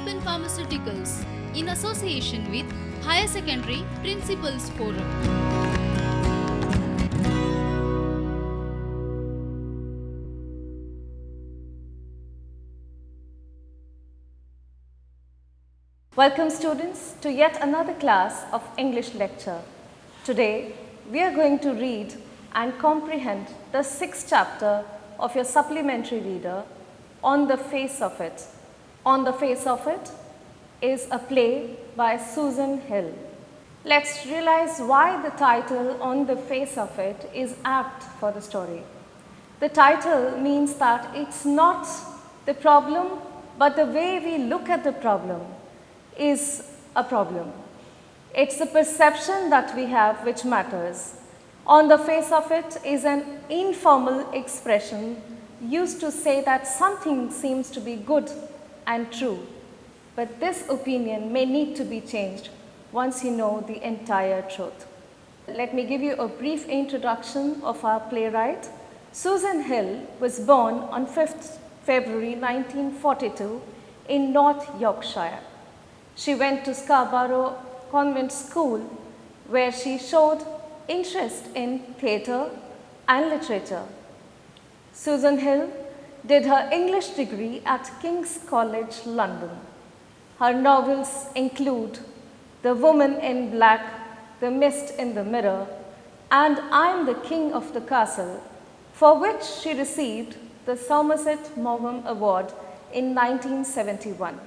in Pharmaceuticals in association with Higher Secondary Principals Forum. Welcome students to yet another class of English lecture. Today we are going to read and comprehend the 6th chapter of your supplementary reader, On the Face of It. On the Face of It is a play by Susan Hill. Let's realize why the title On the Face of It is apt for the story. The title means that it's not the problem, but the way we look at the problem is a problem. It's the perception that we have which matters. On the face of it is an informal expression used to say that something seems to be good and true, but this opinion may need to be changed once you know the entire truth. Let me give you a brief introduction of our playwright. Susan Hill was born on 5th February 1942 in North Yorkshire. She went to Scarborough Convent School, where she showed interest in theatre and literature. Susan Hill did her English degree at King's College, London. Her novels include The Woman in Black, The Mist in the Mirror, and I'm the King of the Castle, for which she received the Somerset Maugham Award in 1971.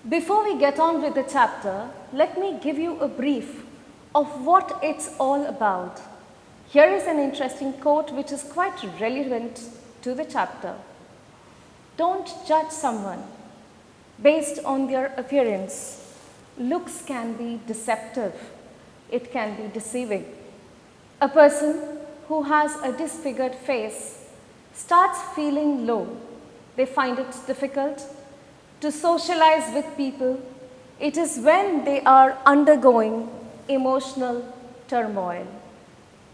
Before we get on with the chapter, let me give you a brief of what it's all about. Here is an interesting quote which is quite relevant to the chapter. Don't judge someone based on their appearance. Looks can be deceptive. It can be deceiving. A person who has a disfigured face starts feeling low. They find it difficult to socialize with people. It is when they are undergoing emotional turmoil.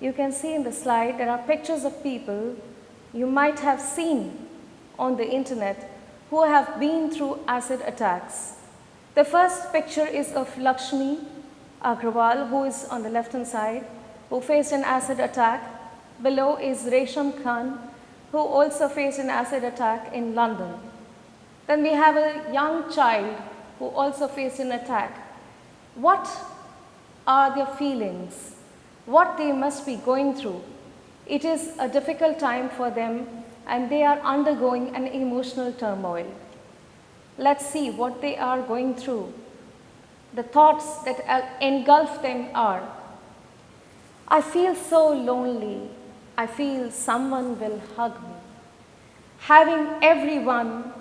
You can see in the slide there are pictures of people you might have seen on the internet who have been through acid attacks. The first picture is of Lakshmi Agrawal, who is on the left hand side, who faced an acid attack. Below is Resham Khan, who also faced an acid attack in London. Then we have a young child who also faced an attack. What are their feelings? What they must be going through? It is a difficult time for them and they are undergoing an emotional turmoil. Let's see what they are going through. The thoughts that engulf them are, I feel so lonely. I feel someone will hug me. Having everyone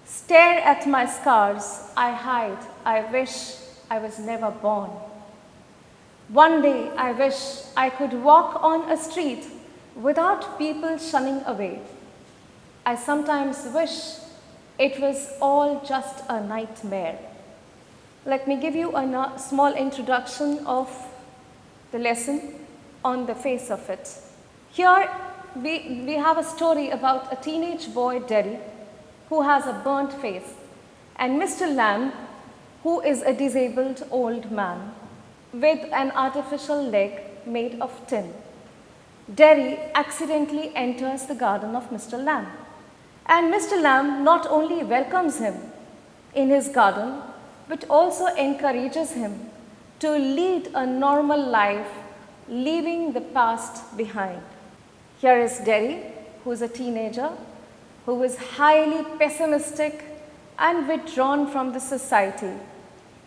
stare at my scars, I hide. I wish I was never born. One day I wish I could walk on a street without people shunning away. I sometimes wish it was all just a nightmare. Let me give you a small introduction of the lesson On the Face of It. Here we have a story about a teenage boy, Derry, who has a burnt face, and Mr. Lamb, who is a disabled old man with an artificial leg made of tin. Derry accidentally enters the garden of Mr. Lamb, and Mr. Lamb not only welcomes him in his garden, but also encourages him to lead a normal life, leaving the past behind. Here is Derry, who is a teenager, who was highly pessimistic and withdrawn from the society.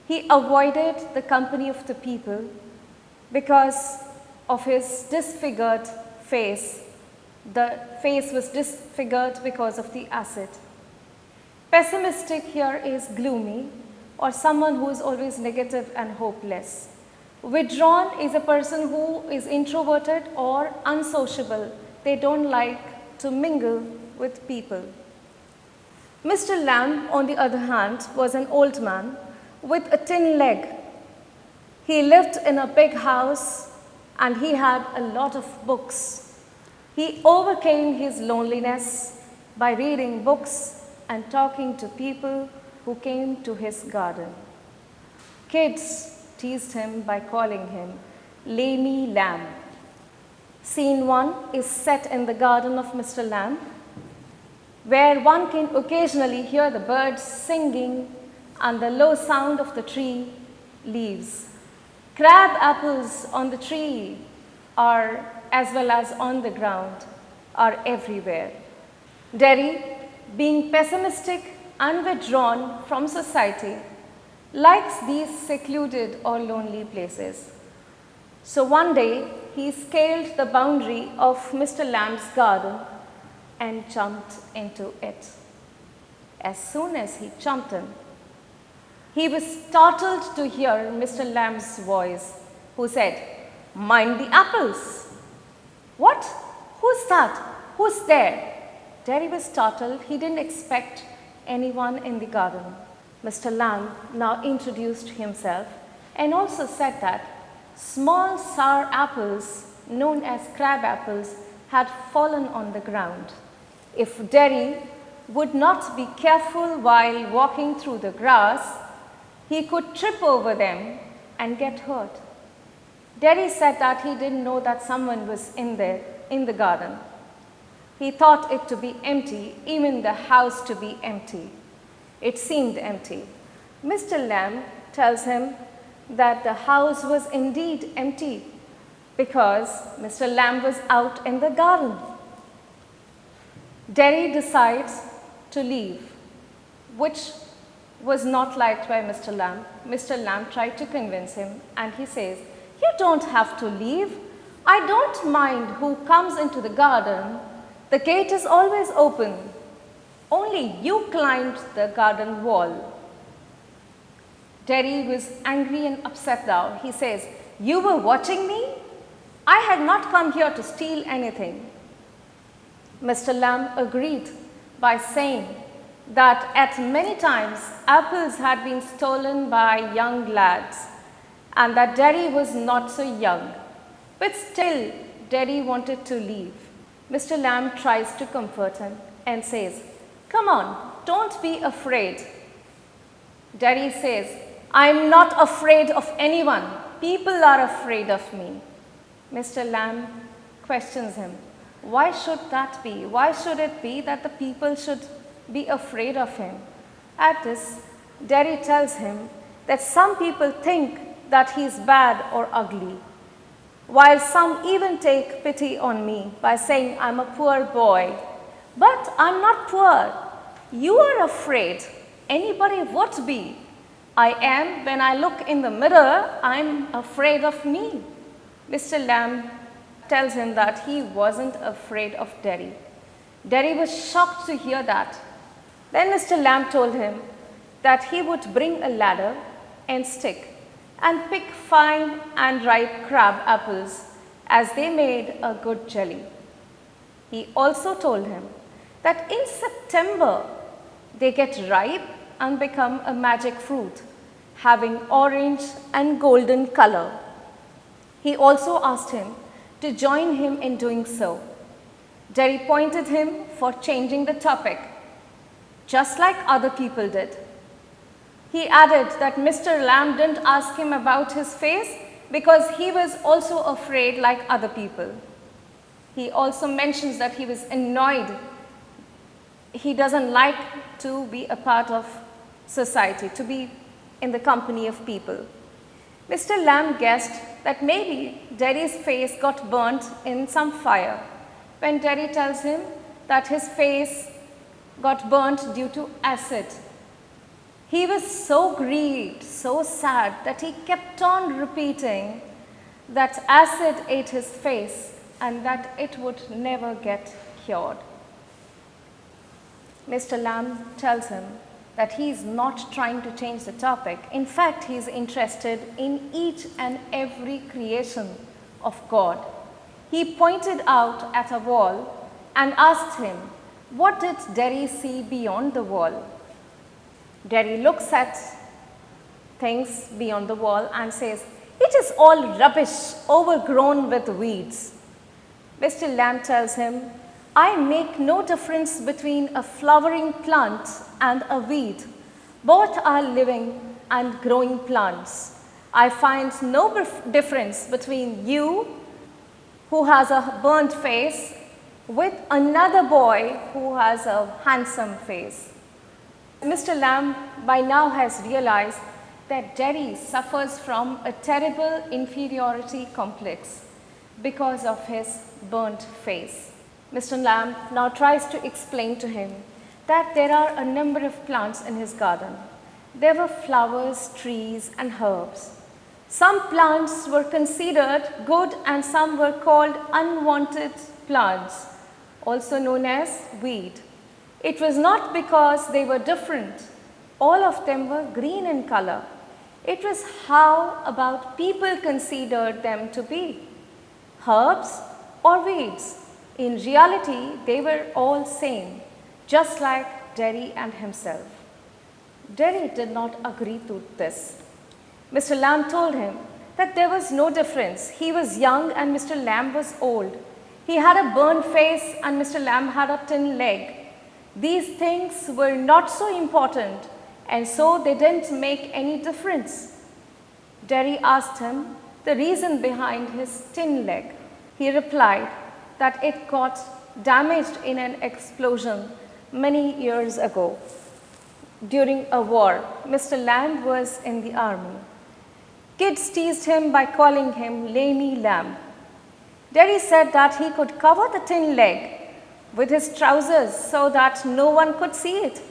He avoided the company of the people because of his disfigured face. The face was disfigured because of the acid. Pessimistic here is gloomy, or someone who is always negative and hopeless. Withdrawn is a person who is introverted or unsociable. They don't like to mingle with people. Mr. Lamb, on the other hand, was an old man with a tin leg. He lived in a big house and he had a lot of books. He overcame his loneliness by reading books and talking to people who came to his garden. Kids teased him by calling him Lamey Lamb. Scene 1 is set in the garden of Mr. Lamb, where one can occasionally hear the birds singing and the low sound of the tree leaves. Crab apples on the tree are, as well as on the ground, are everywhere. Derry, being pessimistic and withdrawn from society, likes these secluded or lonely places. So one day, he scaled the boundary of Mr. Lamb's garden and jumped into it. As soon as he jumped in, he was startled to hear Mr. Lamb's voice, who said, "Mind the apples." "What? Who's that? Who's there?" Derry was startled. He didn't expect anyone in the garden. Mr. Lamb now introduced himself and also said that small sour apples, known as crab apples, had fallen on the ground. If Derry would not be careful while walking through the grass, he could trip over them and get hurt. Derry said that he didn't know that someone was in there in the garden. He thought it to be empty, even the house to be empty. It seemed empty. Mr. Lamb tells him that the house was indeed empty because Mr. Lamb was out in the garden. Derry decides to leave, which was not liked by Mr. Lamb. Mr. Lamb tried to convince him and he says, "You don't have to leave. I don't mind who comes into the garden. The gate is always open. Only you climbed the garden wall." Derry was angry and upset now. He says, "You were watching me? I had not come here to steal anything." Mr. Lamb agreed by saying that at many times apples had been stolen by young lads and that Derry was not so young. But still, Derry wanted to leave. Mr. Lamb tries to comfort him and says, "Come on, don't be afraid." Derry says, "I'm not afraid of anyone. People are afraid of me." Mr. Lamb questions him, why should that be? Why should it be that the people should be afraid of him? At this, Derry tells him that some people think that he's bad or ugly, while some even take pity on me by saying I'm a poor boy. But I'm not poor. You are afraid. Anybody would be. I am. When I look in the mirror, I'm afraid of me. Mr. Lamb tells him that he wasn't afraid of Derry. Derry was shocked to hear that. Then Mr. Lamb told him that he would bring a ladder and stick and pick fine and ripe crab apples as they made a good jelly. He also told him that in September they get ripe and become a magic fruit, having orange and golden color. He also asked him to join him in doing so. Derry pointed him for changing the topic, just like other people did. He added that Mr. Lamb didn't ask him about his face because he was also afraid like other people. He also mentions that he was annoyed. He doesn't like to be a part of society, to be in the company of people. Mr. Lamb guessed that maybe Derry's face got burnt in some fire when Derry tells him that his face got burnt due to acid. He was so grieved, so sad that he kept on repeating that acid ate his face and that it would never get cured. Mr. Lamb tells him that he is not trying to change the topic. In fact, he is interested in each and every creation of God. He pointed out at a wall and asked him, what did Derry see beyond the wall? Derry looks at things beyond the wall and says, it is all rubbish, overgrown with weeds. Mr. Lamb tells him, I make no difference between a flowering plant and a weed, Both are living and growing plants. I find no difference between you, who has a burnt face, with another boy who has a handsome face. Mr. Lamb by now has realized that Derry suffers from a terrible inferiority complex because of his burnt face. Mr. Lamb now tries to explain to him that there are a number of plants in his garden. There were flowers, trees, and herbs. Some plants were considered good and some were called unwanted plants, also known as weed. It was not because they were different. All of them were green in color. It was how about people considered them to be, herbs or weeds. In reality, they were all same, just like Derry and himself. Derry did not agree to this. Mr. Lamb told him that there was no difference. He was young and Mr. Lamb was old. He had a burned face and Mr. Lamb had a tin leg. These things were not so important and so they didn't make any difference. Derry asked him the reason behind his tin leg. He replied that it got damaged in an explosion many years ago. During a war, Mr. Lamb was in the army. Kids teased him by calling him Lamey Lamb. Derry said that he could cover the tin leg with his trousers so that no one could see it.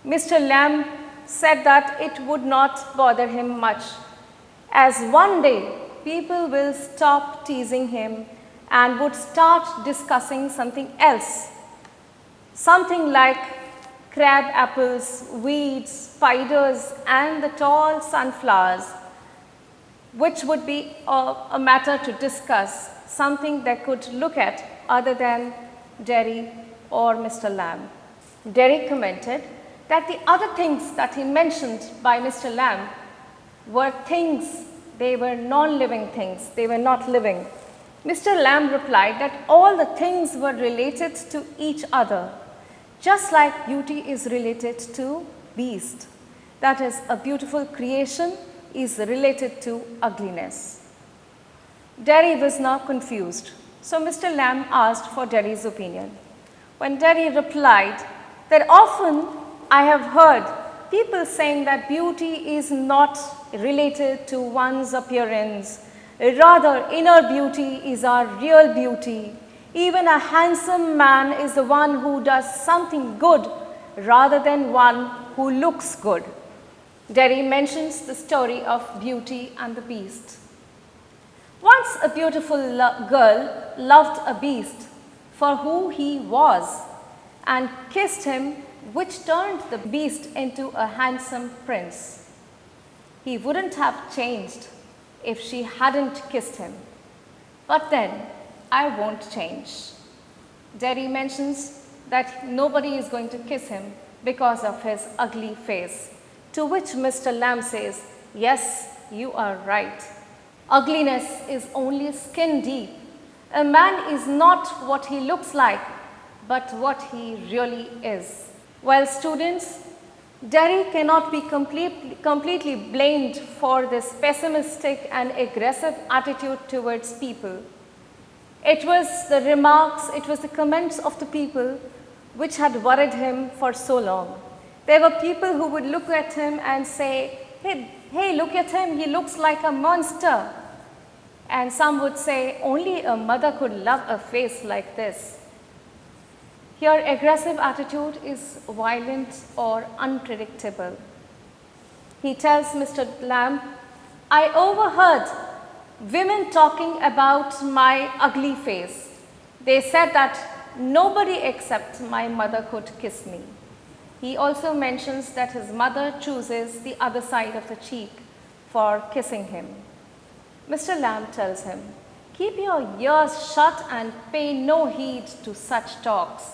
Mr. Lamb said that it would not bother him much, as one day people will stop teasing him and would start discussing something else. Something like crab apples, weeds, spiders, and the tall sunflowers, which would be a matter to discuss, something they could look at other than Derry or Mr. Lamb. Derry commented that the other things that he mentioned by Mr. Lamb were things, they were non-living things, they were not living. Mr. Lamb replied that all the things were related to each other, just like beauty is related to beast. That is, a beautiful creation is related to ugliness. Derry was now confused, so Mr. Lamb asked for Derry's opinion. When Derry replied that often I have heard people saying that beauty is not related to one's appearance, rather inner beauty is our real beauty. Even a handsome man is the one who does something good rather than one who looks good. Derry mentions the story of Beauty and the Beast. Once a beautiful girl loved a beast for who he was and kissed him, which turned the beast into a handsome prince. He wouldn't have changed if she hadn't kissed him. But then, I won't change. Derry mentions that nobody is going to kiss him because of his ugly face, to which Mr. Lamb says, yes, you are right. Ugliness is only skin deep. A man is not what he looks like, but what he really is. Well, students, Derry cannot be completely blamed for this pessimistic and aggressive attitude towards people. It was the remarks, it was the comments of the people which had worried him for so long. There were people who would look at him and say, hey, look at him, he looks like a monster. And some would say, only a mother could love a face like this. Here, aggressive attitude is violent or unpredictable. He tells Mr. Lamb, I overheard women talking about my ugly face. They said that nobody except my mother could kiss me. He also mentions that his mother chooses the other side of the cheek for kissing him. Mr. Lamb tells him, keep your ears shut and pay no heed to such talks.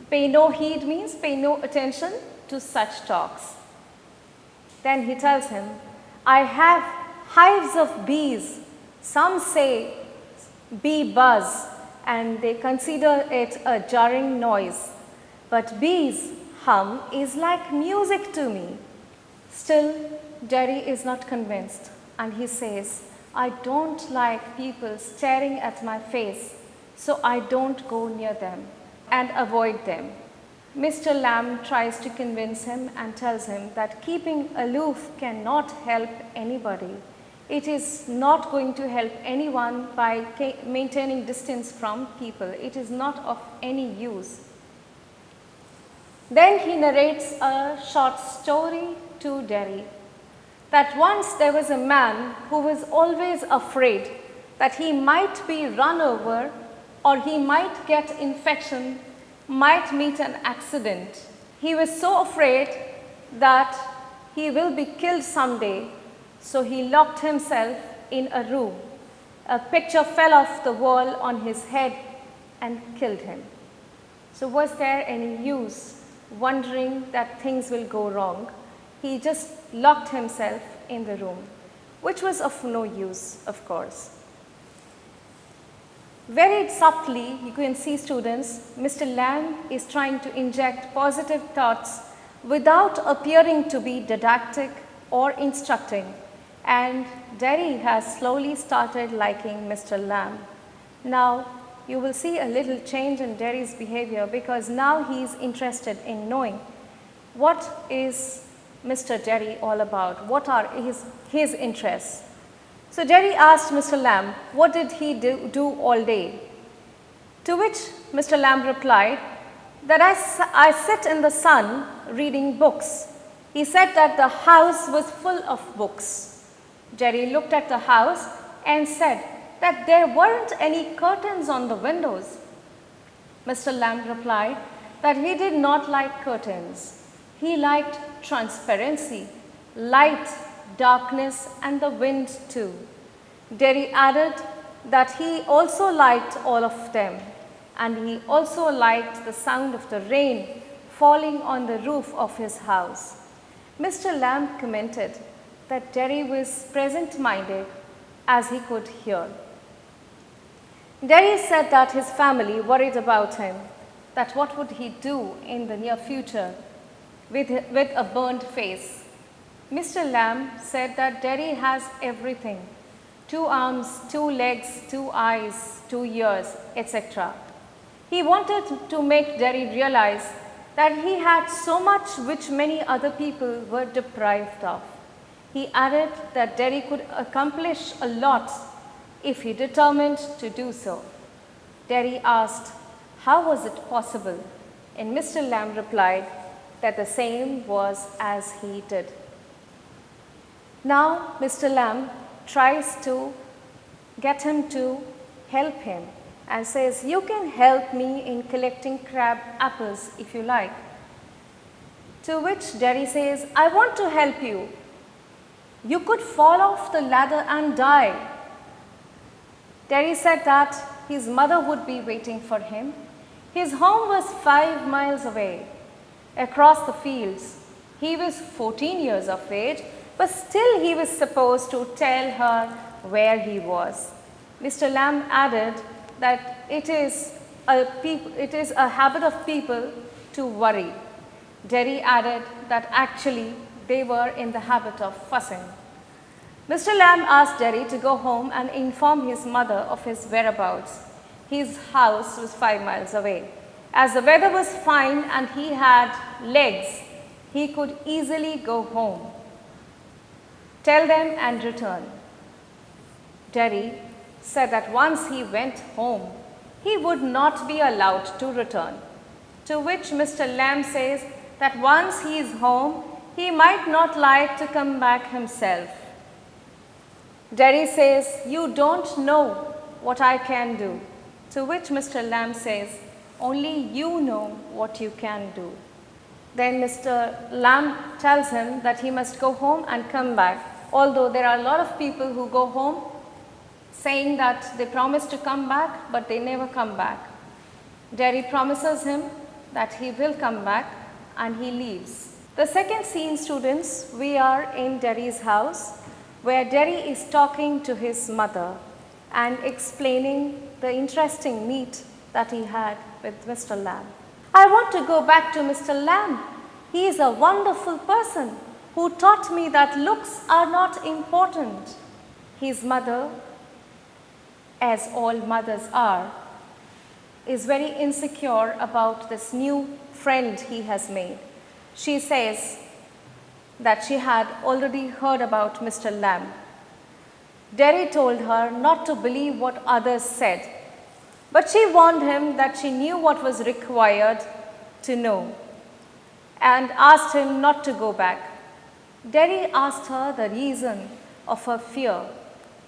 Pay no heed means pay no attention to such talks. Then he tells him, I have hives of bees. Some say bee buzz and they consider it a jarring noise. But bees hum is like music to me. Still, Derry is not convinced and he says, I don't like people staring at my face, so I don't go near them and avoid them. Mr. Lamb tries to convince him and tells him that keeping aloof cannot help anybody. It is not going to help anyone by maintaining distance from people. It is not of any use. Then he narrates a short story to Derry, that once there was a man who was always afraid that he might be run over or he might get infection, might meet an accident. He was so afraid that he will be killed someday, so he locked himself in a room. A picture fell off the wall on his head and killed him. So was there any use wondering that things will go wrong? He just locked himself in the room, which was of no use, of course. Very subtly, you can see, students, Mr. Lamb is trying to inject positive thoughts without appearing to be didactic or instructing, and Derry has slowly started liking Mr. Lamb. Now, you will see a little change in Derry's behavior because now he is interested in knowing what is Mr. Derry all about, what are his interests. So Derry asked Mr. Lamb, what did he do all day? To which Mr. Lamb replied that I sit in the sun reading books. He said that the house was full of books. Derry looked at the house and said that there weren't any curtains on the windows. Mr. Lamb replied that he did not like curtains. He liked transparency, light, darkness, and the wind too. Derry added that he also liked all of them, and he also liked the sound of the rain falling on the roof of his house. Mr. Lamb commented that Derry was present-minded as he could hear. Derry said that his family worried about him, that what would he do in the near future with a burned face. Mr. Lamb said that Derry has everything: 2 arms, 2 legs, 2 eyes, 2 ears, etc. He wanted to make Derry realize that he had so much which many other people were deprived of. He added that Derry could accomplish a lot if he determined to do so. Derry asked, how was it possible? And Mr. Lamb replied that the same was as he did. Now, Mr. Lamb tries to get him to help him and says, you can help me in collecting crab apples if you like. To which Derry says, I want to help you. You could fall off the ladder and die. Derry said that his mother would be waiting for him. His home was 5 miles away, across the fields. He was 14 years of age, but still he was supposed to tell her where he was. Mr. Lamb added that it is a habit of people to worry. Derry added that actually they were in the habit of fussing. Mr. Lamb asked Derry to go home and inform his mother of his whereabouts. His house was 5 miles away. As the weather was fine and he had legs, he could easily go home. Tell them and return. Derry said that once he went home, he would not be allowed to return. To which Mr. Lamb says that once he is home, he might not like to come back himself. Derry says, you don't know what I can do. To which Mr. Lamb says, only you know what you can do. Then Mr. Lamb tells him that he must go home and come back, although there are a lot of people who go home saying that they promise to come back, but they never come back. Derry promises him that he will come back and he leaves. The second scene, students, we are in Derry's house where Derry is talking to his mother and explaining the interesting meet that he had with Mr. Lamb. I want to go back to Mr. Lamb He is a wonderful person who taught me that looks are not important. His mother, as all mothers are, is very insecure about this new friend he has made. She says that she had already heard about Mr. Lamb. Derry told her not to believe what others said, but she warned him that she knew what was required to know and asked him not to go back. Derry asked her the reason of her fear.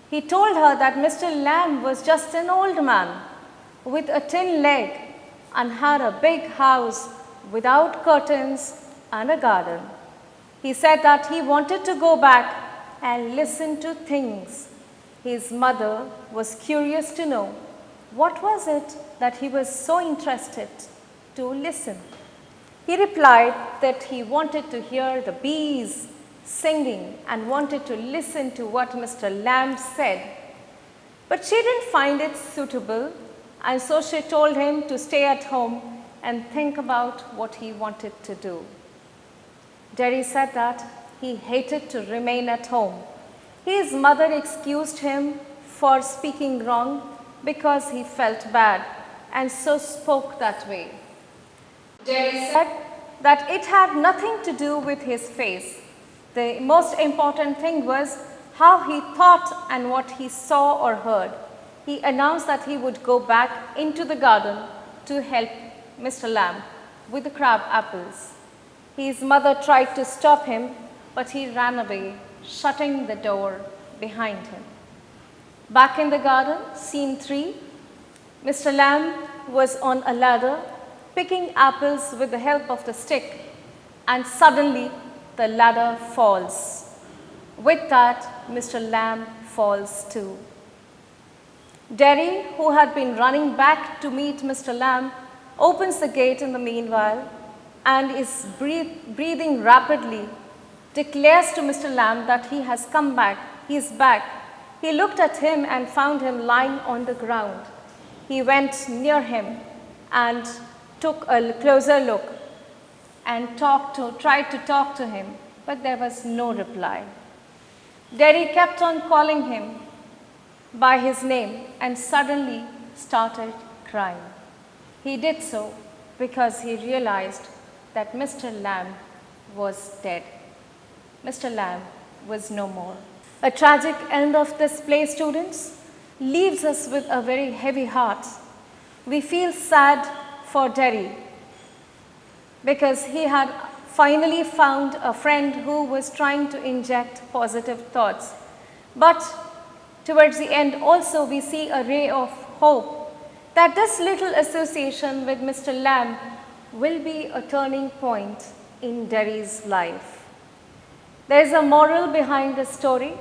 He told her that Mr. Lamb was just an old man with a tin leg and had a big house without curtains and a garden. He said that he wanted to go back and listen to things. His mother was curious to know what was it that he was so interested to listen. He replied that he wanted to hear the bees singing and wanted to listen to what Mr. Lamb said. But she didn't find it suitable, and so she told him to stay at home and think about what he wanted to do. Derry said that he hated to remain at home. His mother excused him for speaking wrong because he felt bad and so spoke that way. Derry said that it had nothing to do with his face. The most important thing was how he thought and what he saw or heard. He announced that he would go back into the garden to help Mr. Lamb with the crab apples. His mother tried to stop him, but he ran away, shutting the door behind him. Back in the garden, scene 3, Mr. Lamb was on a ladder picking apples with the help of the stick, and suddenly the ladder falls. With that, Mr. Lamb falls too. Derry, who had been running back to meet Mr. Lamb, opens the gate in the meanwhile and is breathing rapidly, declares to Mr. Lamb that he has come back, he is back. He looked at him and found him lying on the ground. He went near him and took a closer look and tried to talk to him, but there was no reply. Derry kept on calling him by his name and suddenly started crying. He did so because he realized that Mr. Lamb was dead. Mr. Lamb was no more. A tragic end of this play, students, leaves us with a very heavy heart. We feel sad for Derry because he had finally found a friend who was trying to inject positive thoughts. But towards the end also we see a ray of hope that this little association with Mr. Lamb will be a turning point in Derry's life. There is a moral behind the story.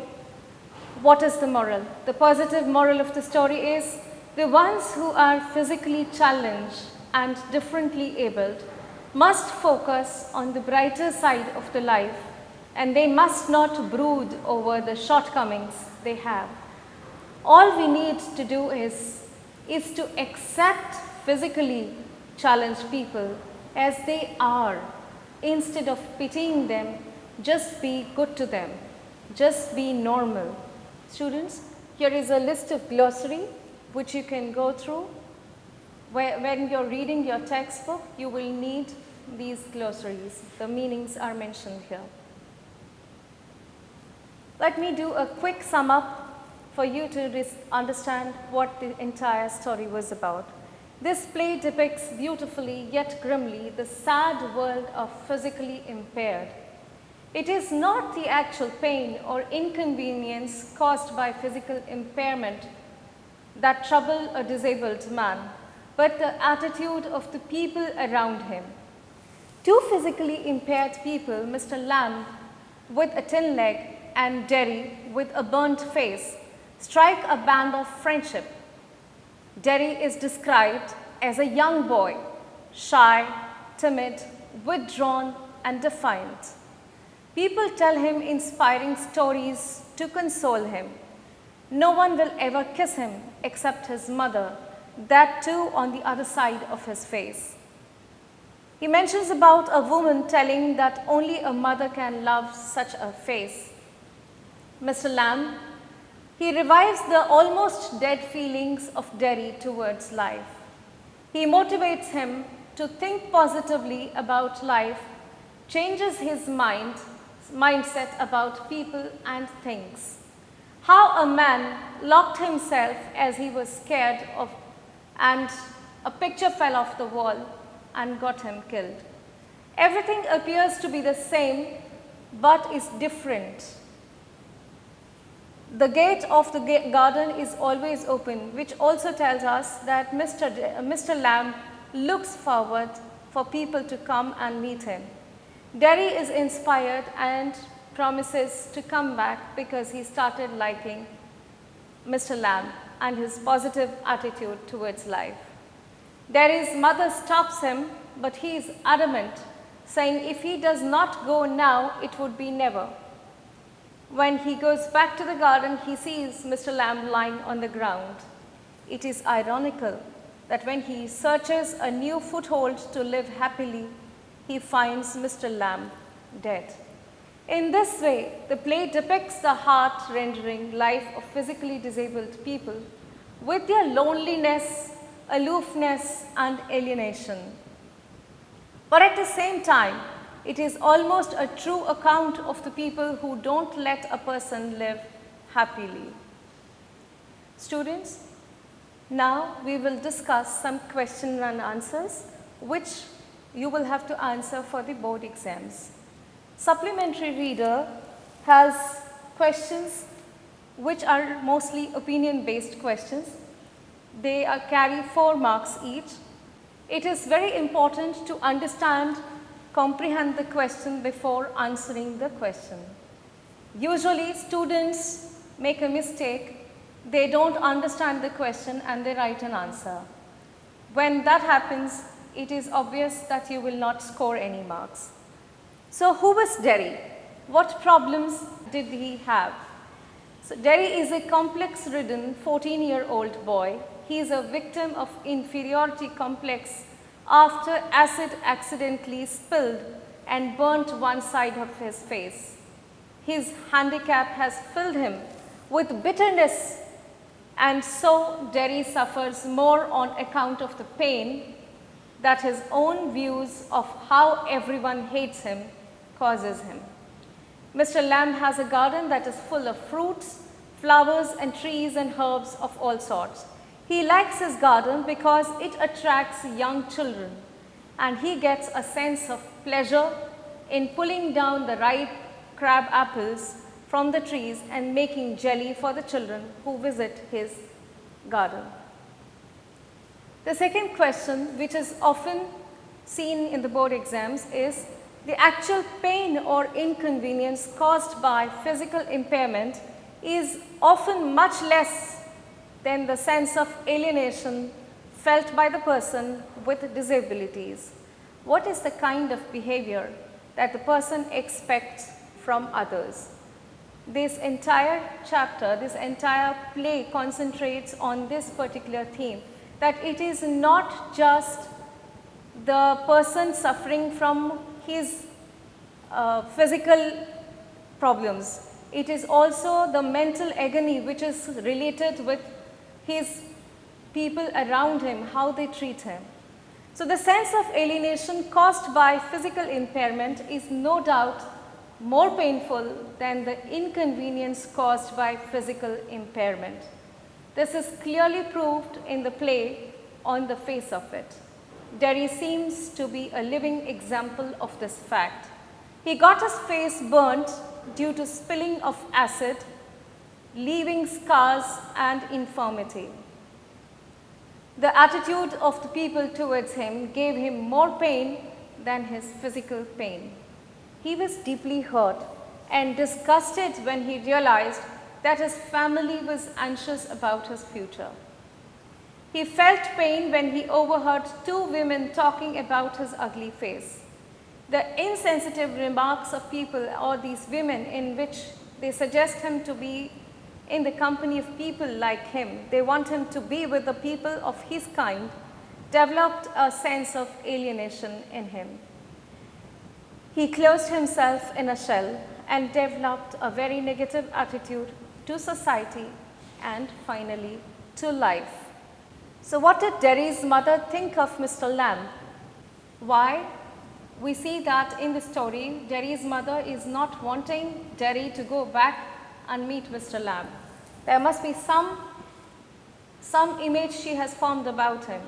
What is the moral? The positive moral of the story is the ones who are physically challenged and differently abled must focus on the brighter side of the life, and they must not brood over the shortcomings they have. All we need to do is to accept physically challenged people as they are. Instead of pitying them, just be good to them. Just be normal. Students, here is a list of glossary which you can go through. When you're reading your textbook, you will need these glossaries. The meanings are mentioned here. Let me do a quick sum up for you to understand what the entire story was about. This play depicts beautifully yet grimly the sad world of physically impaired. It is not the actual pain or inconvenience caused by physical impairment that trouble a disabled man, but the attitude of the people around him. Two physically impaired people, Mr. Lamb with a tin leg and Derry with a burnt face, strike a band of friendship. Derry is described as a young boy, shy, timid, withdrawn, and defiant. People tell him inspiring stories to console him. No one will ever kiss him except his mother, that too on the other side of his face. He mentions about a woman telling that only a mother can love such a face. Mr. Lamb, he revives the almost dead feelings of Derry towards life. He motivates him to think positively about life, changes his mindset about people and things. How a man locked himself as he was scared of, and a picture fell off the wall and got him killed. Everything appears to be the same but is different. The gate of the garden is always open, which also tells us that Mr. Lamb looks forward for people to come and meet him. Derry is inspired and promises to come back because he started liking Mr. Lamb and his positive attitude towards life. Derry's mother stops him, but he is adamant, saying if he does not go now, it would be never. When he goes back to the garden, he sees Mr. Lamb lying on the ground. It is ironical that when he searches a new foothold to live happily, he finds Mr. Lamb dead. In this way, the play depicts the heart-rending life of physically disabled people with their loneliness, aloofness, and alienation. But at the same time, it is almost a true account of the people who don't let a person live happily. Students, now we will discuss some questions and answers which you will have to answer for the board exams. Supplementary reader has questions which are mostly opinion-based questions. They carry 4 marks each. It is very important to understand, comprehend the question before answering the question. Usually students make a mistake. They don't understand the question and they write an answer. When that happens, it is obvious that you will not score any marks. So who was Derry? What problems did he have? So Derry is a complex-ridden 14-year-old boy. He is a victim of inferiority complex after acid accidentally spilled and burnt one side of his face. His handicap has filled him with bitterness, and so Derry suffers more on account of the pain that his own views of how everyone hates him causes him. Mr. Lamb has a garden that is full of fruits, flowers, and trees and herbs of all sorts. He likes his garden because it attracts young children, and he gets a sense of pleasure in pulling down the ripe crab apples from the trees and making jelly for the children who visit his garden. The second question, which is often seen in the board exams, is the actual pain or inconvenience caused by physical impairment is often much less than the sense of alienation felt by the person with disabilities. What is the kind of behavior that the person expects from others? This entire chapter, this entire play concentrates on this particular theme, that it is not just the person suffering from his physical problems. It is also the mental agony which is related with his people around him, how they treat him. So the sense of alienation caused by physical impairment is no doubt more painful than the inconvenience caused by physical impairment. This is clearly proved in the play on the face of it. Derry seems to be a living example of this fact. He got his face burnt due to spilling of acid, leaving scars and infirmity. The attitude of the people towards him gave him more pain than his physical pain. He was deeply hurt and disgusted when he realized that his family was anxious about his future. He felt pain when he overheard 2 women talking about his ugly face. The insensitive remarks of people or these women in which they suggest him to be in the company of people like him. They want him to be with the people of his kind. developed a sense of alienation in him. He closed himself in a shell and developed a very negative attitude to society and finally to life. So what did Derry's mother think of Mr. Lamb? Why? We see that in the story, Derry's mother is not wanting Derry to go back and meet Mr. Lamb. There must be some image she has formed about him.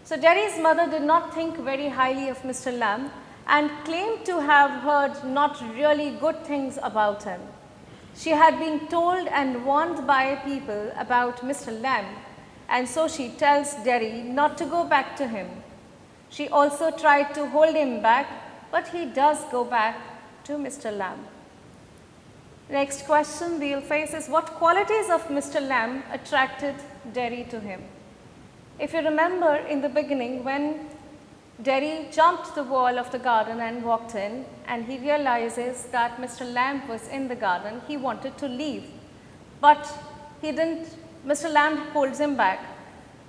So Derry's mother did not think very highly of Mr. Lamb and claimed to have heard not really good things about him. She had been told and warned by people about Mr. Lamb, and so she tells Derry not to go back to him. She also tried to hold him back, but he does go back to Mr. Lamb. Next question we will face is, what qualities of Mr. Lamb attracted Derry to him? If you remember in the beginning, when Derry jumped the wall of the garden and walked in, and he realizes that Mr. Lamb was in the garden, he wanted to leave, but he didn't. Mr. Lamb holds him back,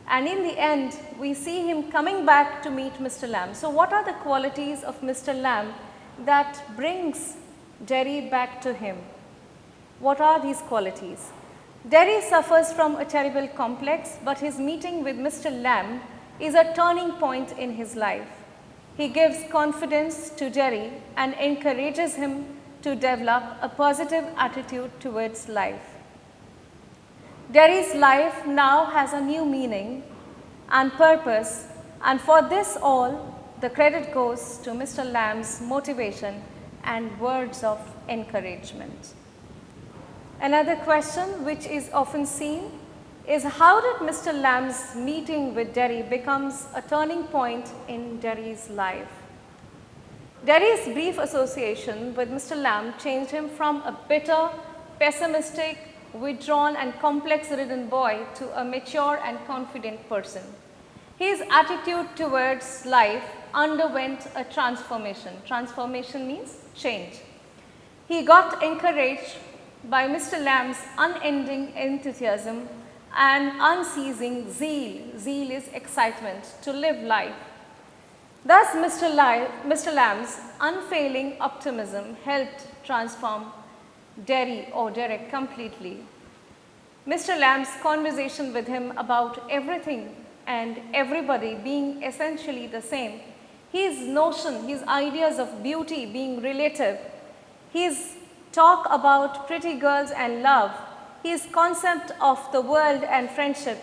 and in the end we see him coming back to meet Mr. Lamb. So what are the qualities of Mr. Lamb that brings Derry back to him? What are these qualities? Derry suffers from a terrible complex, but his meeting with Mr. Lamb is a turning point in his life. He gives confidence to Derry and encourages him to develop a positive attitude towards life. Derry's life now has a new meaning and purpose, and for this all, the credit goes to Mr. Lamb's motivation and words of encouragement. Another question which is often seen is, how did Mr. Lamb's meeting with Derry becomes a turning point in Derry's life? Derry's brief association with Mr. Lamb changed him from a bitter, pessimistic, withdrawn and complex-ridden boy to a mature and confident person. His attitude towards life underwent a transformation. Transformation means change. He got encouraged by Mr. Lamb's unending enthusiasm and unceasing zeal. Zeal is excitement to live life. Thus, Mr. Lamb's unfailing optimism helped transform Derry or Derek completely. Mr. Lamb's conversation with him about everything and everybody being essentially the same, his notion, his ideas of beauty being relative, his talk about pretty girls and love, his concept of the world and friendship,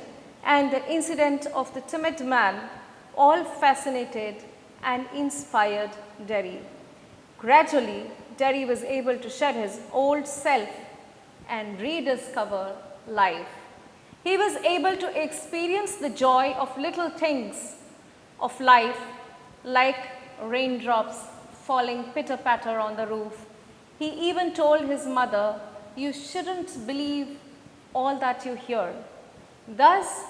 and the incident of the timid man all fascinated and inspired Derry. Gradually, Derry was able to shed his old self and rediscover life. He was able to experience the joy of little things of life, like raindrops falling pitter-patter on the roof. He even told his mother, "You shouldn't believe all that you hear." Thus,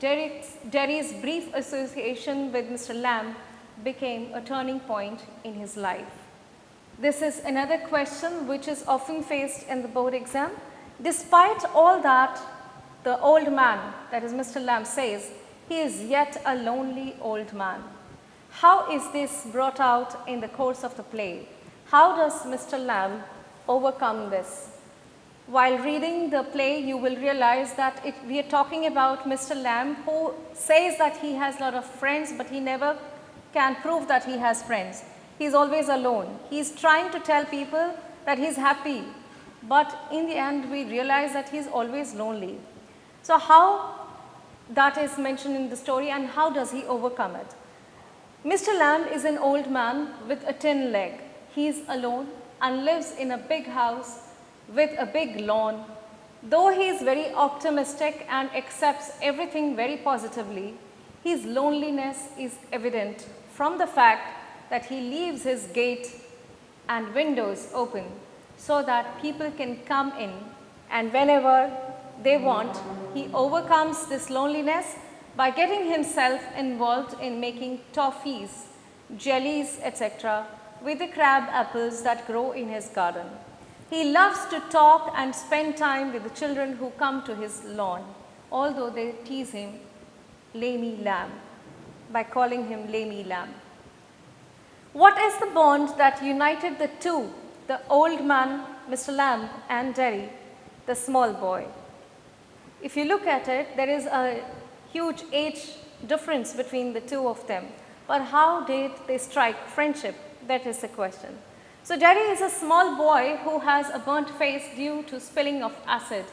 Derry's brief association with Mr. Lamb became a turning point in his life. This is another question which is often faced in the board exam. Despite all that, the old man, that is Mr. Lamb, says, he is yet a lonely old man. How is this brought out in the course of the play? How does Mr. Lamb overcome this? While reading the play, you will realize that we are talking about Mr. Lamb, who says that he has a lot of friends, but he never can prove that he has friends. He is always alone. He is trying to tell people that he is happy, but in the end we realize that he is always lonely. So how that is mentioned in the story, and how does he overcome it? Mr. Lamb is an old man with a tin leg. He is alone and lives in a big house with a big lawn. Though he is very optimistic and accepts everything very positively, his loneliness is evident from the fact that he leaves his gate and windows open so that people can come in, and whenever they want, he overcomes this loneliness by getting himself involved in making toffees, jellies, etc. with the crab apples that grow in his garden. He loves to talk and spend time with the children who come to his lawn, although they tease him, "Lamey lamb." by calling him Lammy Lamb. What is the bond that united the two, the old man, Mr. Lamb, and Derry, the small boy? If you look at it, there is a huge age difference between the two of them. But how did they strike friendship? That is the question. So Derry is a small boy who has a burnt face due to spilling of acid.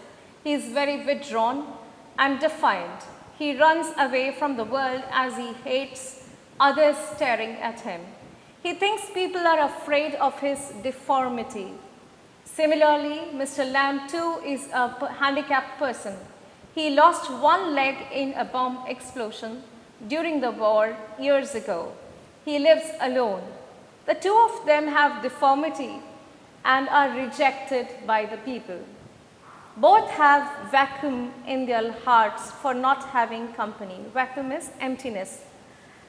He is very withdrawn and defiant. He runs away from the world as he hates others staring at him. He thinks people are afraid of his deformity. Similarly, Mr. Lamb too is a handicapped person. He lost one leg in a bomb explosion during the war years ago. He lives alone. The two of them have deformity and are rejected by the people. Both have vacuum in their hearts for not having company. Vacuum is emptiness.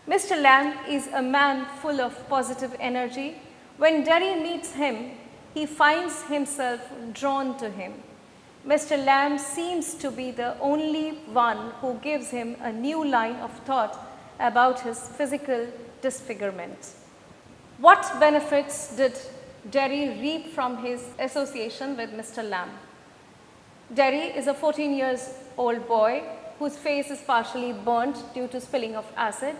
Mr. Lamb is a man full of positive energy. When Derry meets him, he finds himself drawn to him. Mr. Lamb seems to be the only one who gives him a new line of thought about his physical disfigurement. What benefits did Derry reap from his association with Mr. Lamb? Derry is a 14-year-old boy whose face is partially burnt due to spilling of acid.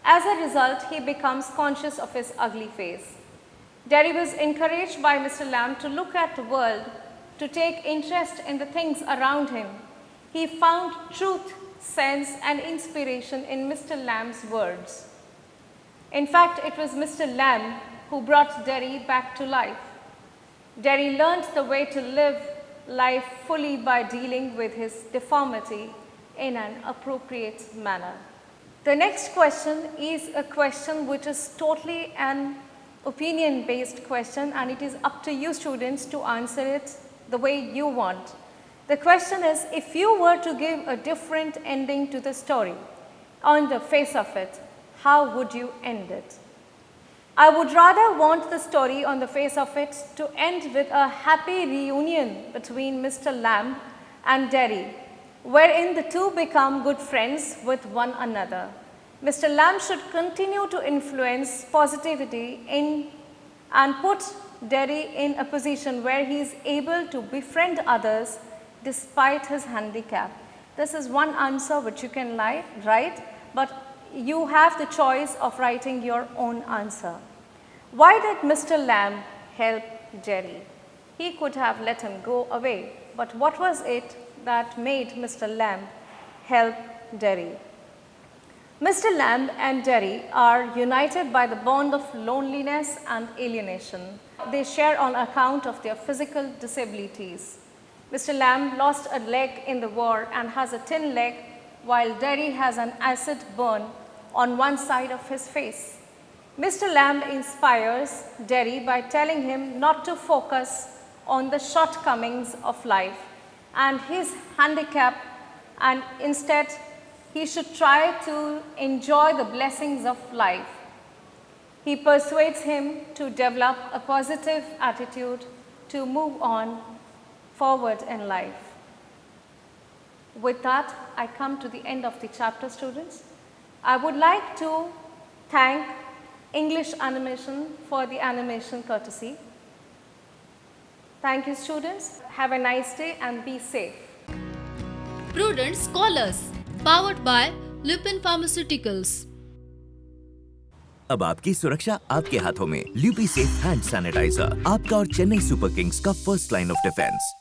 As a result, he becomes conscious of his ugly face. Derry was encouraged by Mr. Lamb to look at the world, to take interest in the things around him. He found truth, sense, and inspiration in Mr. Lamb's words. In fact, it was Mr. Lamb who brought Derry back to life. Derry learned the way to live life fully by dealing with his deformity in an appropriate manner. The next question is a question which is totally an opinion-based question, and it is up to you students to answer it the way you want. The question is, if you were to give a different ending to the story on the face of it, how would you end it? I would rather want the story on the face of it to end with a happy reunion between Mr. Lamb and Derry, wherein the two become good friends with one another. Mr. Lamb should continue to influence positivity and put Derry in a position where he is able to befriend others despite his handicap. This is one answer which you can write, but you have the choice of writing your own answer. Why did Mr. Lamb help Derry? He could have let him go away, but what was it that made Mr. Lamb help Derry? Mr. Lamb and Derry are united by the bond of loneliness and alienation. They share on account of their physical disabilities. Mr. Lamb lost a leg in the war and has a thin leg, while Derry has an acid burn on one side of his face. Mr. Lamb inspires Derry by telling him not to focus on the shortcomings of life and his handicap, and instead he should try to enjoy the blessings of life. He persuades him to develop a positive attitude to move on forward in life. With that, I come to the end of the chapter, students. I would like to thank English Animation for the animation courtesy. Thank you, students. Have a nice day and be safe. Prudent Scholars, powered by Lupin Pharmaceuticals. अब आपकी सुरक्षा आपके हाथों में। ल्यूपी safe hand sanitiser, आपका और Chennai super Kings का first line of defence.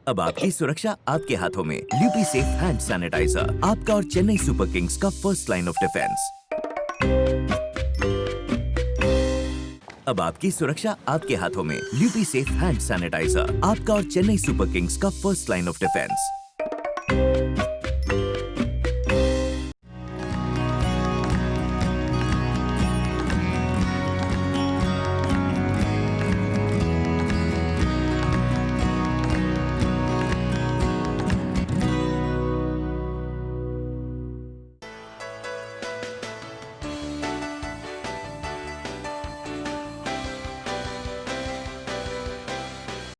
अब आपकी सुरक्षा आपके हाथों में। ल्यूपी सेफ हैंड सैनिटाइजर, आपका और चेन्नई सुपर किंग्स का फर्स्ट लाइन ऑफ डिफेंस। अब आपकी सुरक्षा आपके हाथों में। ल्यूपी सेफ हैंड सैनिटाइजर, आपका और चेन्नई सुपर किंग्स का फर्स्ट लाइन ऑफ डिफेंस।